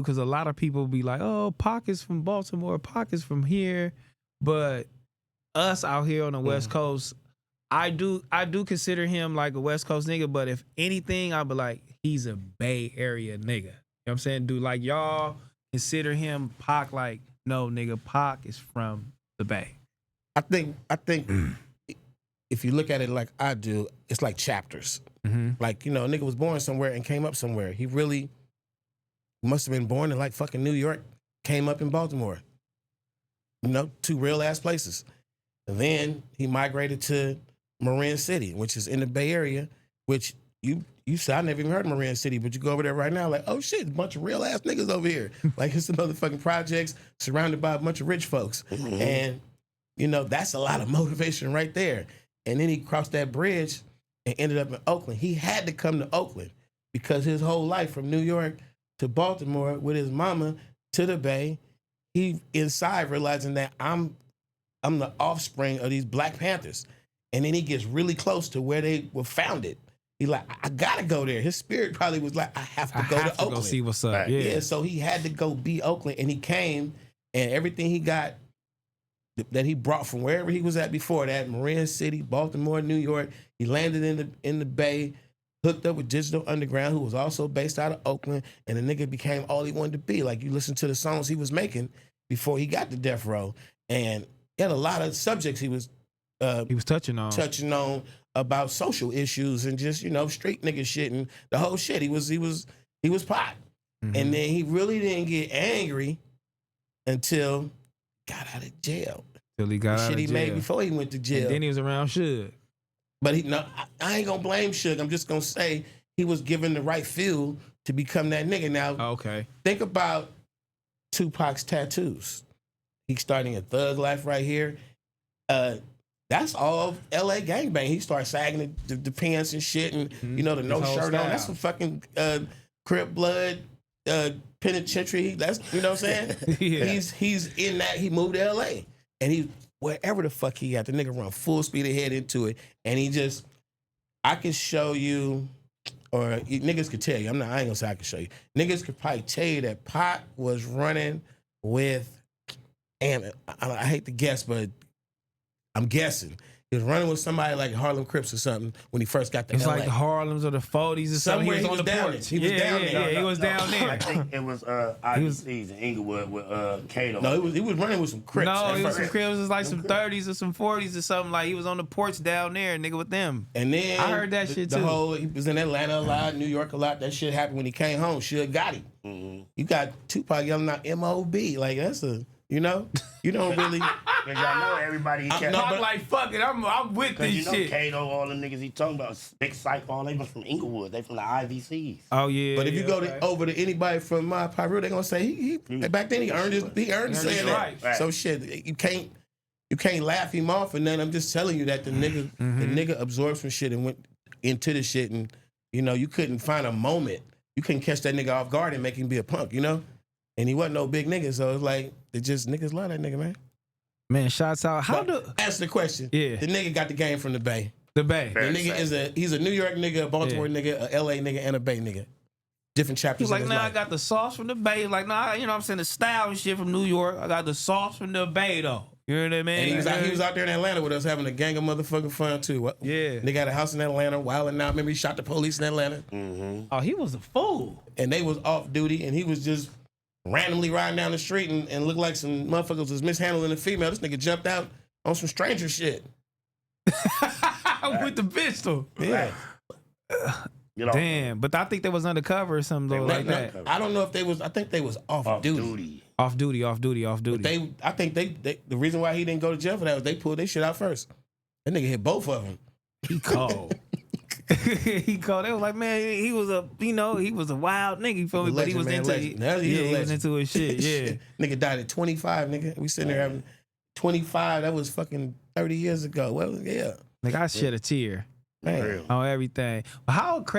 because a lot of people be like, oh, Pac is from Baltimore, Pac is from here. But us out here on the West Coast, I do consider him like a West Coast nigga, but if anything, I'd be like, he's a Bay Area nigga. You know what I'm saying? Do like y'all consider him Pac like, no, nigga, Pac is from the Bay. I think if you look at it like I do, it's like chapters. Like, you know, a nigga was born somewhere and came up somewhere. He really must have been born in like fucking New York, came up in Baltimore. You know, two real ass places. And then he migrated to Marin City, which is in the Bay Area, which you said, I never even heard of Marin City, but you go over there right now, like, oh shit, a bunch of real ass niggas over here. Like, it's some motherfucking projects surrounded by a bunch of rich folks. And, you know, that's a lot of motivation right there. And then he crossed that bridge and ended up in Oakland. He had to come to Oakland because his whole life from New York to Baltimore with his mama to the Bay, he inside realizing that I'm the offspring of these Black Panthers. And then he gets really close to where they were founded. He like, I gotta go there. His spirit probably was like, I have to go to Oakland. Go see what's up. Right. Yeah, so he had to go be Oakland, and he came, and everything he got that he brought from wherever he was at before that, Marin City, Baltimore, New York, he landed in the Bay, hooked up with Digital Underground, who was also based out of Oakland, and the nigga became all he wanted to be. Like, you listen to the songs he was making before he got to Death Row, and he had a lot of subjects he was touching on about social issues and just, you know, street nigga shit and the whole shit. He was Pac. And then he really didn't get angry until got out of jail. Till he got out of jail. Shit he made before he went to jail. And then he was around Suge. But I ain't gonna blame Suge. I'm just gonna say he was given the right fuel to become that nigga. Now, think about Tupac's tattoos. He's starting a thug life right here. That's all L.A. gangbang. He started sagging the pants and shit, and you know, the no shirt on. That's some fucking Crip Blood, penitentiary. That's, you know what I'm saying? He's in that. He moved to L.A. and he wherever the fuck he at, the nigga run full speed ahead into it, and he just, I can show you, or niggas could tell you. I ain't gonna say I can show you. Niggas could probably tell you that Pac was running with, and I hate to guess, but I'm guessing. He was running with somebody like Harlem Crips or something when he first got to LA. It's like the Harlems or the 40s or something. He was on the porch. He was down there. He was down there. I think it was IBC's in Inglewood with Kato. No, he was running with some Crips. No, it was some Crips. It was like some 30s or some 40s or something. Like, he was on the porch down there, nigga, with them. And then I heard that shit too. He was in Atlanta a lot, New York a lot. That shit happened when he came home. Suge got him. You got Tupac yelling out M.O.B. Like, that's a, you know, you don't really. Because y'all know everybody he kept. I'm like, fuck it, I'm with this you know, shit. Kato, all the niggas he talking about, Big Cypher, all they was from Inglewood. They from the IVCs. Oh yeah. But if you go over to anybody from my Pyro, they gonna say he back then he earned saying that. Right. So shit, you can't laugh him off, and then I'm just telling you that the nigga absorbed some shit and went into the shit, and you know, you couldn't find a moment. You couldn't catch that nigga off guard and make him be a punk, you know? And he wasn't no big nigga, so it's like, niggas love that nigga, man. Man, shots out. Answer the question. Yeah. The nigga got the game from the Bay. The Bay. The nigga he's a New York nigga, a Baltimore nigga, a LA nigga, and a Bay nigga. Different chapters. He's like, in his life. I got the sauce from the Bay. Like, nah, you know what I'm saying? The style and shit from New York. I got the sauce from the Bay, though. You know what I mean? And he was out there in Atlanta with us having a gang of motherfucking fun, too. Yeah. They got a house in Atlanta, wilding out. Remember, he shot the police in Atlanta. Oh, he was a fool. And they was off duty, and he was just randomly riding down the street and looked like some motherfuckers was mishandling a female. This nigga jumped out on some stranger shit. With the pistol. Yeah. Damn, but I think they was undercover or something though, like that. I don't know if they was. I think they was off duty. Off duty. But I think they the reason why he didn't go to jail for that was they pulled their shit out first. That nigga hit both of them. He cold. He called. They was like, man, he was a wild nigga. You feel me? But he was into it. He was into his shit. Yeah. Nigga died at 25. Nigga, we sitting there having 25. That was fucking 30 years ago. Well, yeah. Like, I shed a tear, man, on everything. But how crazy.